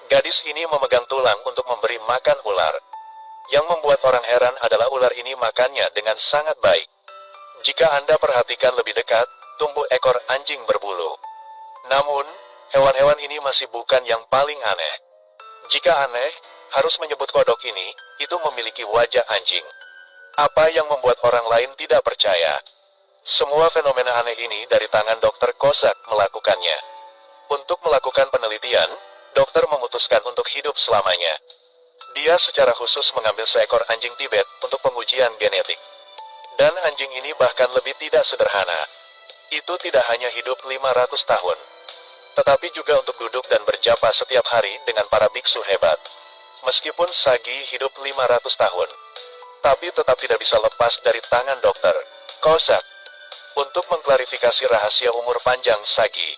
Gadis ini memegang tulang untuk memberi makan ular. Yang membuat orang heran adalah ular ini makannya dengan sangat baik. Jika Anda perhatikan lebih dekat, tumbuh ekor anjing berbulu. Namun, hewan-hewan ini masih bukan yang paling aneh. Jika aneh, harus menyebut kodok ini, itu memiliki wajah anjing. Apa yang membuat orang lain tidak percaya? Semua fenomena aneh ini dari tangan Dr. Kozak melakukannya. Untuk melakukan penelitian, dokter memutuskan untuk hidup selamanya. Dia secara khusus mengambil seekor anjing Tibet untuk pengujian genetik. Dan anjing ini bahkan lebih tidak sederhana. Itu tidak hanya hidup 500 tahun, tetapi juga untuk duduk dan berjapa setiap hari dengan para biksu hebat. Meskipun Sagi hidup 500 tahun, tapi tetap tidak bisa lepas dari tangan dokter Kozak. Untuk mengklarifikasi rahasia umur panjang Sagi,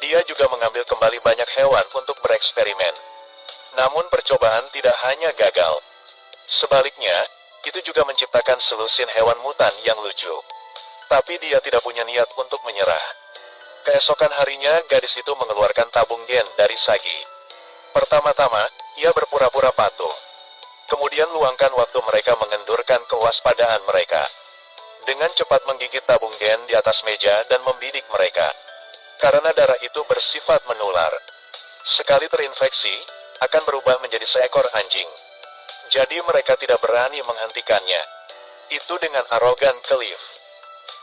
dia juga mengambil kembali banyak hewan untuk bereksperimen. Namun percobaan tidak hanya gagal. Sebaliknya, itu juga menciptakan selusin hewan mutan yang lucu. Tapi dia tidak punya niat untuk menyerah. Keesokan harinya, gadis itu mengeluarkan tabung gen dari Sagi. Pertama-tama, ia berpura-pura patuh. Kemudian luangkan waktu mereka mengendurkan kewaspadaan mereka. Dengan cepat menggigit tabung gen di atas meja dan membidik mereka. Karena darah itu bersifat menular. Sekali terinfeksi, akan berubah menjadi seekor anjing. Jadi mereka tidak berani menghentikannya. Itu dengan arogan ke lift.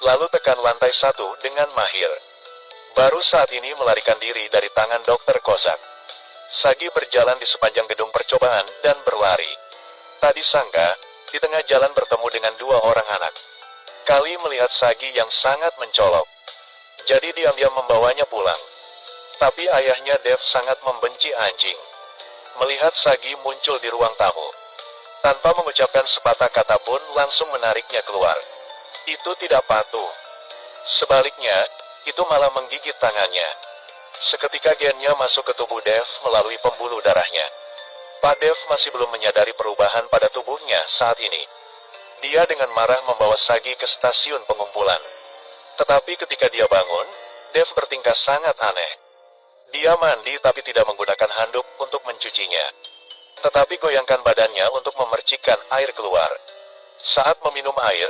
Lalu tekan lantai 1 dengan mahir. Baru saat ini melarikan diri dari tangan Dr. Kozak. Sagi berjalan di sepanjang gedung percobaan dan berlari. Tadi sangka, di tengah jalan bertemu dengan dua orang anak. Kali melihat Sagi yang sangat mencolok. Jadi diam-diam membawanya pulang. Tapi ayahnya Dev sangat membenci anjing. Melihat Sagi muncul di ruang tamu. Tanpa mengucapkan sepatah kata pun langsung menariknya keluar. Itu tidak patuh. Sebaliknya, itu malah menggigit tangannya. Seketika gennya masuk ke tubuh Dev melalui pembuluh darahnya. Pak Dev masih belum menyadari perubahan pada tubuhnya saat ini. Dia dengan marah membawa Sagi ke stasiun pengumpulan. Tetapi ketika dia bangun, Dev bertingkah sangat aneh. Dia mandi tapi tidak menggunakan handuk untuk mencucinya. Tetapi goyangkan badannya untuk memercikkan air keluar. Saat meminum air,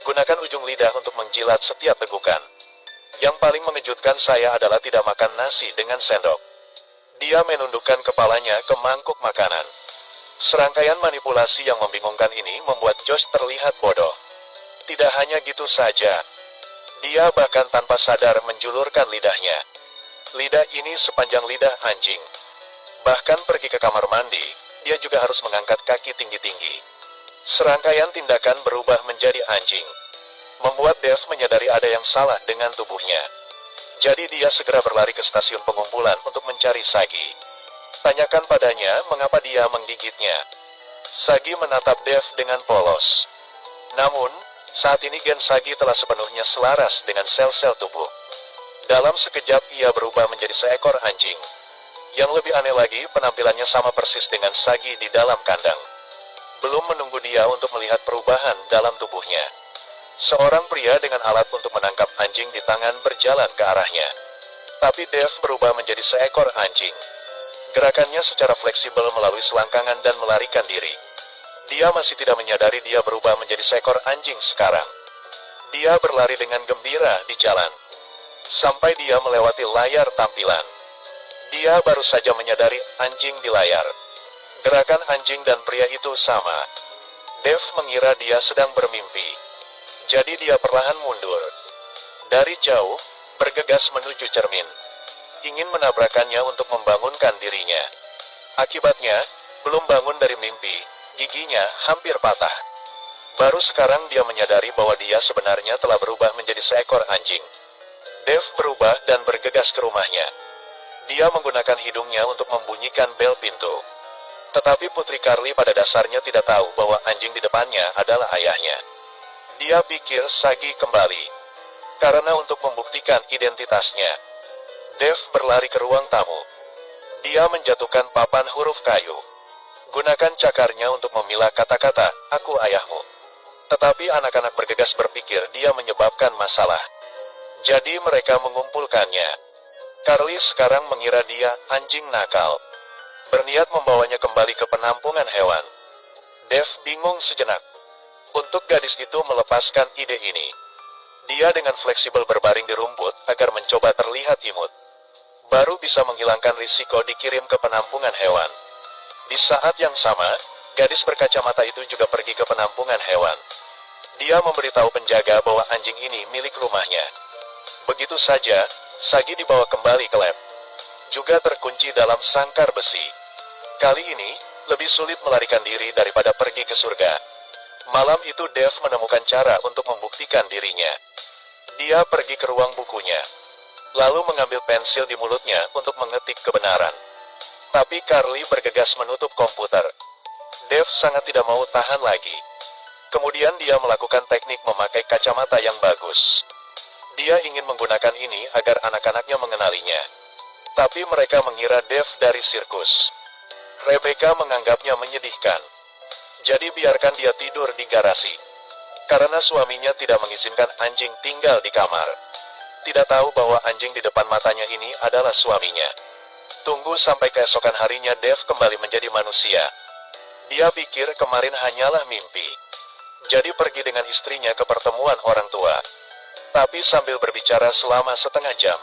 gunakan ujung lidah untuk menjilat setiap tegukan. Yang paling mengejutkan saya adalah tidak makan nasi dengan sendok. Dia menundukkan kepalanya ke mangkuk makanan. Serangkaian manipulasi yang membingungkan ini membuat Josh terlihat bodoh. Tidak hanya gitu saja, dia bahkan tanpa sadar menjulurkan lidahnya. Lidah ini sepanjang lidah anjing. Bahkan pergi ke kamar mandi, dia juga harus mengangkat kaki tinggi-tinggi. Serangkaian tindakan berubah menjadi anjing. Membuat Dev menyadari ada yang salah dengan tubuhnya. Jadi dia segera berlari ke stasiun pengumpulan untuk mencari Sagi. Tanyakan padanya mengapa dia menggigitnya. Sagi menatap Dev dengan polos. Namun, saat ini gen Sagi telah sepenuhnya selaras dengan sel-sel tubuh. Dalam sekejap ia berubah menjadi seekor anjing. Yang lebih aneh lagi, penampilannya sama persis dengan Sagi di dalam kandang. Belum menunggu dia untuk melihat perubahan dalam tubuhnya. Seorang pria dengan alat untuk menangkap anjing di tangan berjalan ke arahnya. Tapi Dev berubah menjadi seekor anjing. Gerakannya secara fleksibel melalui selangkangan dan melarikan diri. Dia masih tidak menyadari dia berubah menjadi seekor anjing sekarang. Dia berlari dengan gembira di jalan. Sampai dia melewati layar tampilan. Dia baru saja menyadari anjing di layar. Gerakan anjing dan pria itu sama. Dev mengira dia sedang bermimpi. Jadi dia perlahan mundur. Dari jauh, bergegas menuju cermin. Ingin menabrakannya untuk membangunkan dirinya. Akibatnya, belum bangun dari mimpi, giginya hampir patah. Baru sekarang dia menyadari bahwa dia sebenarnya telah berubah menjadi seekor anjing. Dev berubah dan bergegas ke rumahnya. Dia menggunakan hidungnya untuk membunyikan bel pintu. Tetapi Putri Carly pada dasarnya tidak tahu bahwa anjing di depannya adalah ayahnya. Dia pikir Sagi kembali. Karena untuk membuktikan identitasnya, Dev berlari ke ruang tamu. Dia menjatuhkan papan huruf kayu. Gunakan cakarnya untuk memilah kata-kata, "Aku ayahmu." Tetapi anak-anak bergegas berpikir dia menyebabkan masalah. Jadi mereka mengumpulkannya. Carly sekarang mengira dia anjing nakal. berniat membawanya kembali ke penampungan hewan. Dev bingung sejenak. Untuk gadis itu melepaskan ide ini. Dia dengan fleksibel berbaring di rumput agar mencoba terlihat imut. Baru bisa menghilangkan risiko dikirim ke penampungan hewan. Di saat yang sama, gadis berkacamata itu juga pergi ke penampungan hewan. Dia memberitahu penjaga bahwa anjing ini milik rumahnya. Begitu saja, Sagi dibawa kembali ke lab. Juga terkunci dalam sangkar besi. Kali ini, lebih sulit melarikan diri daripada pergi ke surga. Malam itu Dev menemukan cara untuk membuktikan dirinya. Dia pergi ke ruang bukunya, lalu mengambil pensil di mulutnya untuk mengetik kebenaran. Tapi Carly bergegas menutup komputer. Dev sangat tidak mau tahan lagi. Kemudian dia melakukan teknik memakai kacamata yang bagus. Dia ingin menggunakan ini agar anak-anaknya mengenalinya. Tapi mereka mengira Dev dari sirkus. Rebecca menganggapnya menyedihkan. Jadi biarkan dia tidur di garasi. Karena suaminya tidak mengizinkan anjing tinggal di kamar. Tidak tahu bahwa anjing di depan matanya ini adalah suaminya. Tunggu sampai keesokan harinya Dev kembali menjadi manusia. Dia pikir kemarin hanyalah mimpi. Jadi pergi dengan istrinya ke pertemuan orang tua. Tapi sambil berbicara selama setengah jam.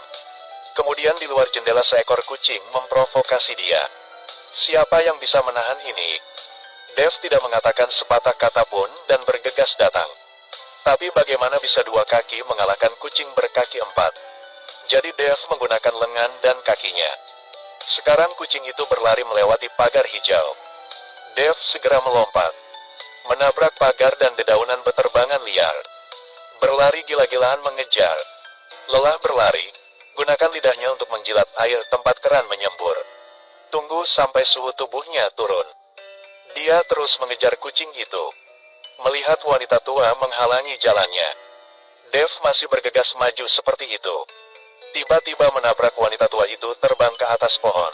Kemudian di luar jendela seekor kucing memprovokasi dia. Siapa yang bisa menahan ini? Dev tidak mengatakan sepatah kata pun dan bergegas datang. Tapi bagaimana bisa dua kaki mengalahkan kucing berkaki empat? Jadi Dev menggunakan lengan dan kakinya. Sekarang kucing itu berlari melewati pagar hijau. Dev segera melompat, menabrak pagar dan dedaunan beterbangan liar. Berlari gila-gilaan mengejar. Lelah berlari, gunakan lidahnya untuk menjilat air tempat keran menyembur. Tunggu sampai suhu tubuhnya turun. Dia terus mengejar kucing itu. Melihat wanita tua menghalangi jalannya. Dev masih bergegas maju seperti itu. Tiba-tiba menabrak wanita tua itu terbang ke atas pohon.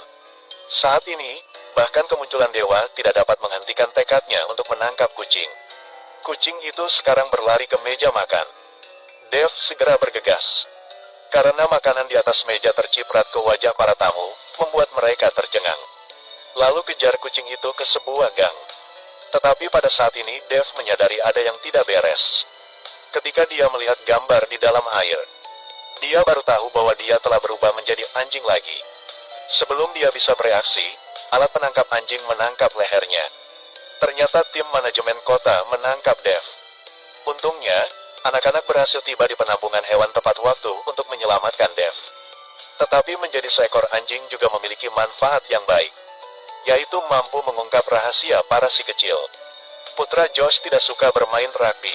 Saat ini, bahkan kemunculan dewa tidak dapat menghentikan tekadnya untuk menangkap kucing. Kucing itu sekarang berlari ke meja makan. Dev segera bergegas. Karena makanan di atas meja terciprat ke wajah para tamu, membuat mereka tercengang. Lalu kejar kucing itu ke sebuah gang. Tetapi pada saat ini Dev menyadari ada yang tidak beres. Ketika dia melihat gambar di dalam air, dia baru tahu bahwa dia telah berubah menjadi anjing lagi. Sebelum dia bisa bereaksi, alat penangkap anjing menangkap lehernya. Ternyata tim manajemen kota menangkap Dev. Untungnya, anak-anak berhasil tiba di penampungan hewan tepat waktu untuk menyelamatkan Dev. Tetapi menjadi seekor anjing juga memiliki manfaat yang baik, yaitu mampu mengungkap rahasia para si kecil. Putra Josh tidak suka bermain rugby.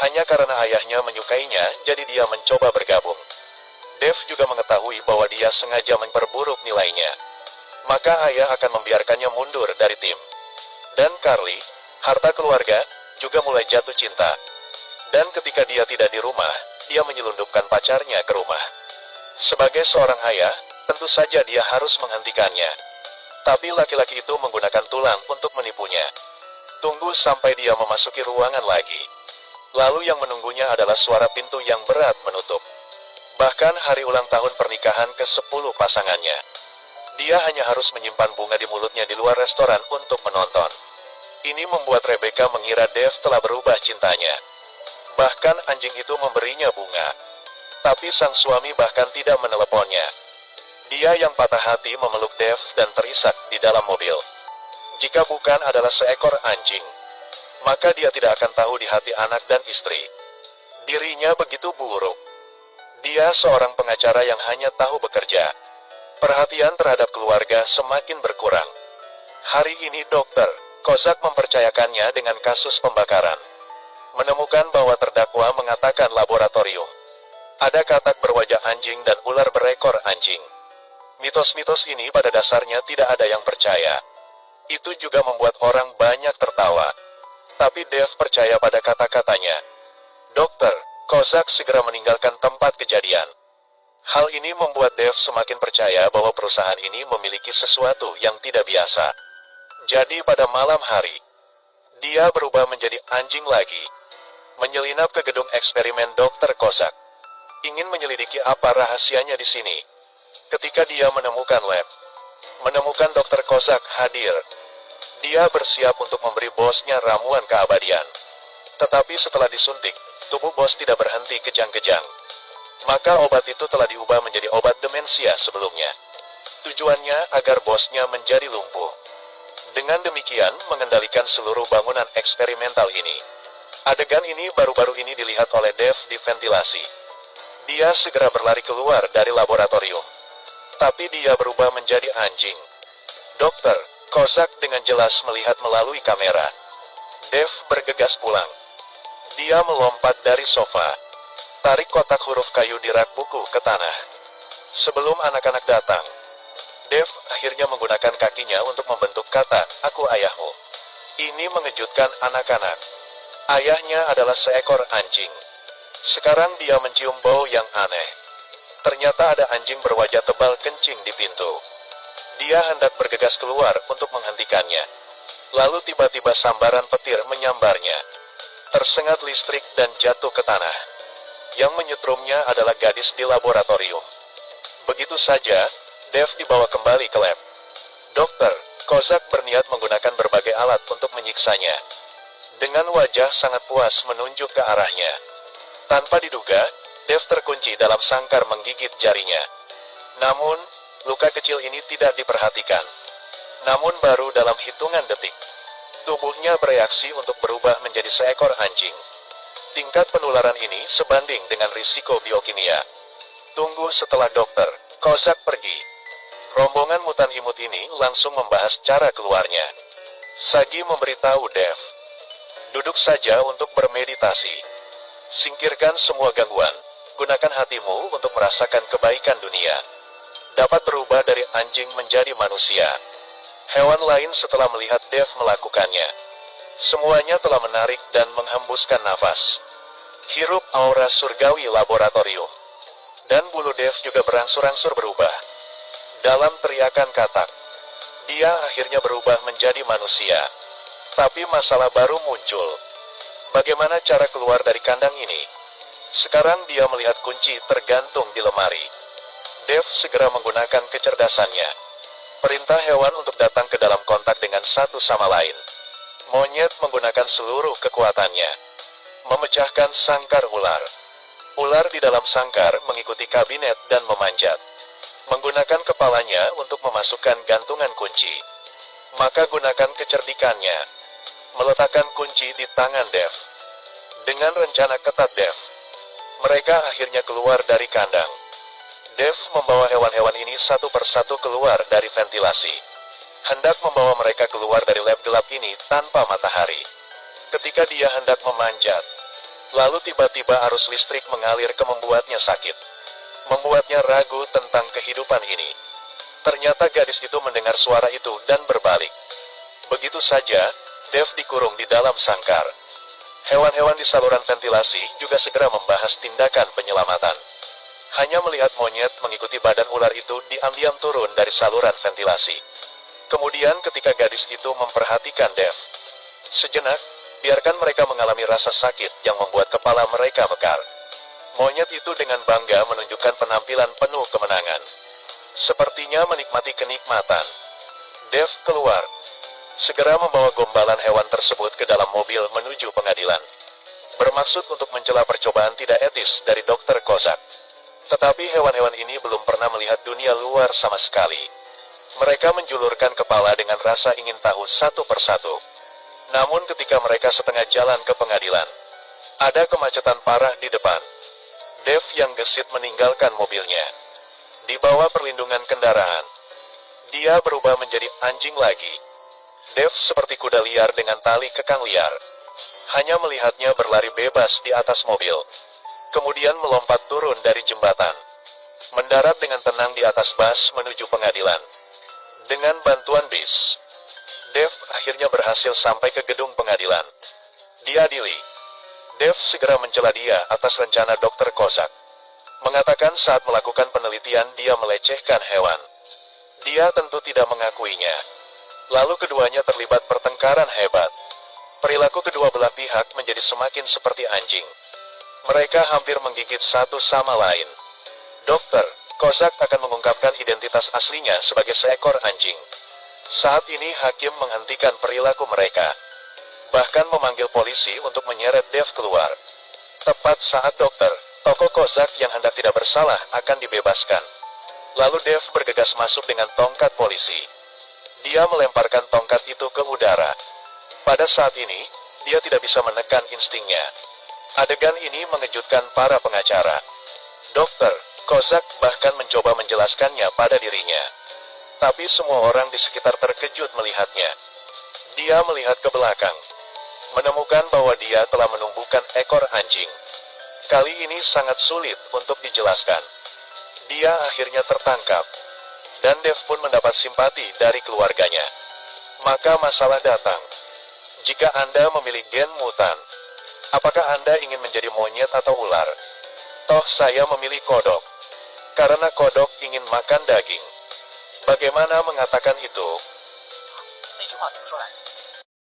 Hanya karena ayahnya menyukainya, jadi dia mencoba bergabung. Dev juga mengetahui bahwa dia sengaja memperburuk nilainya. Maka ayah akan membiarkannya mundur dari tim. Dan Carly, harta keluarga, juga mulai jatuh cinta. Dan ketika dia tidak di rumah, dia menyelundupkan pacarnya ke rumah. Sebagai seorang ayah, tentu saja dia harus menghentikannya. Tapi laki-laki itu menggunakan tulang untuk menipunya. Tunggu sampai dia memasuki ruangan lagi. Lalu yang menunggunya adalah suara pintu yang berat menutup. Bahkan hari ulang tahun pernikahan ke-10 pasangannya. Dia hanya harus menyimpan bunga di mulutnya di luar restoran untuk menonton. Ini membuat Rebecca mengira Dev telah berubah cintanya. Bahkan anjing itu memberinya bunga. Tapi sang suami bahkan tidak meneleponnya. Dia yang patah hati memeluk Dev dan terisak di dalam mobil. Jika bukan adalah seekor anjing, maka dia tidak akan tahu di hati anak dan istri. Dirinya begitu buruk. Dia seorang pengacara yang hanya tahu bekerja. Perhatian terhadap keluarga semakin berkurang. Hari ini Dr. Kozak mempercayakannya dengan kasus pembakaran. Menemukan bahwa terdakwa mengatakan laboratorium. Ada katak berwajah anjing dan ular berekor anjing. Mitos-mitos ini pada dasarnya tidak ada yang percaya. Itu juga membuat orang banyak tertawa. Tapi Dev percaya pada kata-katanya. Dokter Kozak segera meninggalkan tempat kejadian. Hal ini membuat Dev semakin percaya bahwa perusahaan ini memiliki sesuatu yang tidak biasa. Jadi pada malam hari, dia berubah menjadi anjing lagi. Menyelinap ke gedung eksperimen Dr. Kozak. Ingin menyelidiki apa rahasianya di sini. Ketika dia menemukan lab, Menemukan Dokter Kozak hadir. Dia bersiap untuk memberi bosnya ramuan keabadian. Tetapi setelah disuntik, tubuh bos tidak berhenti kejang-kejang. Maka obat itu telah diubah menjadi obat demensia sebelumnya. Tujuannya agar bosnya menjadi lumpuh. Dengan demikian, mengendalikan seluruh bangunan eksperimental ini. Adegan ini baru-baru ini dilihat oleh Dev di ventilasi. Dia segera berlari keluar dari laboratorium. Tapi dia berubah menjadi anjing. Dokter Kozak dengan jelas melihat melalui kamera. Dev bergegas pulang. Dia melompat dari sofa. Tarik kotak huruf kayu di rak buku ke tanah. Sebelum anak-anak datang, Dev akhirnya menggunakan kakinya untuk membentuk kata, "Aku ayahmu." Ini mengejutkan anak-anak. Ayahnya adalah seekor anjing. Sekarang dia mencium bau yang aneh. Ternyata ada anjing berwajah tebal kencing di pintu. Dia hendak bergegas keluar untuk menghentikannya. Lalu tiba-tiba sambaran petir menyambarnya. Tersengat listrik dan jatuh ke tanah. Yang menyetrumnya adalah gadis di laboratorium. Begitu saja, Dev dibawa kembali ke lab. Dokter Kozak berniat menggunakan berbagai alat untuk menyiksanya. Dengan wajah sangat puas menunjuk ke arahnya. Tanpa diduga, Dev terkunci dalam sangkar menggigit jarinya. Namun, luka kecil ini tidak diperhatikan. Namun baru dalam hitungan detik, tubuhnya bereaksi untuk berubah menjadi seekor anjing. Tingkat penularan ini sebanding dengan risiko biokimia. Tunggu setelah Dokter Kozak pergi. Rombongan mutan imut ini langsung membahas cara keluarnya. Sagi memberitahu Dev, "Duduk saja untuk bermeditasi. Singkirkan semua gangguan. Gunakan hatimu untuk merasakan kebaikan dunia. Dapat berubah dari anjing menjadi manusia." Hewan lain setelah melihat Dev melakukannya, semuanya telah menarik dan menghembuskan nafas. Hirup aura surgawi laboratorium. Dan bulu Dev juga berangsur-angsur berubah. Dalam teriakan katak, dia akhirnya berubah menjadi manusia. Tapi masalah baru muncul. Bagaimana cara keluar dari kandang ini? Sekarang dia melihat kunci tergantung di lemari. Dev segera menggunakan kecerdasannya. Perintah hewan untuk datang ke dalam kontak dengan satu sama lain. Monyet menggunakan seluruh kekuatannya. Memecahkan sangkar ular. Ular di dalam sangkar mengikuti kabinet dan memanjat. Menggunakan kepalanya untuk memasukkan gantungan kunci. Maka gunakan kecerdikannya. Meletakkan kunci di tangan Dev. Dengan rencana ketat Dev, mereka akhirnya keluar dari kandang. Dev membawa hewan-hewan ini satu persatu keluar dari ventilasi. Hendak membawa mereka keluar dari lab gelap ini tanpa matahari. Ketika dia hendak memanjat, lalu tiba-tiba arus listrik mengalir ke membuatnya sakit. Membuatnya ragu tentang kehidupan ini. Ternyata gadis itu mendengar suara itu dan berbalik. Begitu saja, Dev dikurung di dalam sangkar. Hewan-hewan di saluran ventilasi juga segera membahas tindakan penyelamatan. Hanya melihat monyet mengikuti badan ular itu diam-diam turun dari saluran ventilasi. Kemudian ketika gadis itu memperhatikan Dev, sejenak, biarkan mereka mengalami rasa sakit yang membuat kepala mereka mekar. Monyet itu dengan bangga menunjukkan penampilan penuh kemenangan. Sepertinya menikmati kenikmatan. Dev keluar. Segera membawa gombalan hewan tersebut ke dalam mobil menuju pengadilan. Bermaksud untuk mencela percobaan tidak etis dari Dokter Kozak. Tetapi hewan-hewan ini belum pernah melihat dunia luar sama sekali. Mereka menjulurkan kepala dengan rasa ingin tahu satu persatu. Namun ketika mereka setengah jalan ke pengadilan, ada kemacetan parah di depan. Dev yang gesit meninggalkan mobilnya. Di bawah perlindungan kendaraan, dia berubah menjadi anjing lagi. Dev seperti kuda liar dengan tali kekang liar. Hanya melihatnya berlari bebas di atas mobil. Kemudian melompat turun dari jembatan. Mendarat dengan tenang di atas bus menuju pengadilan. Dengan bantuan bis, Dev akhirnya berhasil sampai ke gedung pengadilan. Diadili. Dev segera mencela dia atas rencana Dokter Kozak. Mengatakan saat melakukan penelitian dia melecehkan hewan. Dia tentu tidak mengakuinya. Lalu keduanya terlibat pertengkaran hebat. Perilaku kedua belah pihak menjadi semakin seperti anjing. Mereka hampir menggigit satu sama lain. Dokter Kozak akan mengungkapkan identitas aslinya sebagai seekor anjing. Saat ini hakim menghentikan perilaku mereka, bahkan memanggil polisi untuk menyeret Dev keluar. Tepat saat dokter, tokoh Kozak yang hendak tidak bersalah akan dibebaskan. Lalu Dev bergegas masuk dengan tongkat polisi. Dia melemparkan tongkat itu ke udara. Pada saat ini, dia tidak bisa menekan instingnya. Adegan ini mengejutkan para pengacara. Dokter, Kozak bahkan mencoba menjelaskannya pada dirinya. Tapi semua orang di sekitar terkejut melihatnya. Dia melihat ke belakang, menemukan bahwa dia telah menumbuhkan ekor anjing. Kali ini sangat sulit untuk dijelaskan. Dia akhirnya tertangkap, dan Dev pun mendapat simpati dari keluarganya. Maka masalah datang. Jika Anda memilih gen mutan, apakah Anda ingin menjadi monyet atau ular? Toh saya memilih kodok, karena kodok ingin makan daging. Bagaimana mengatakan itu? 那句话怎么说来着？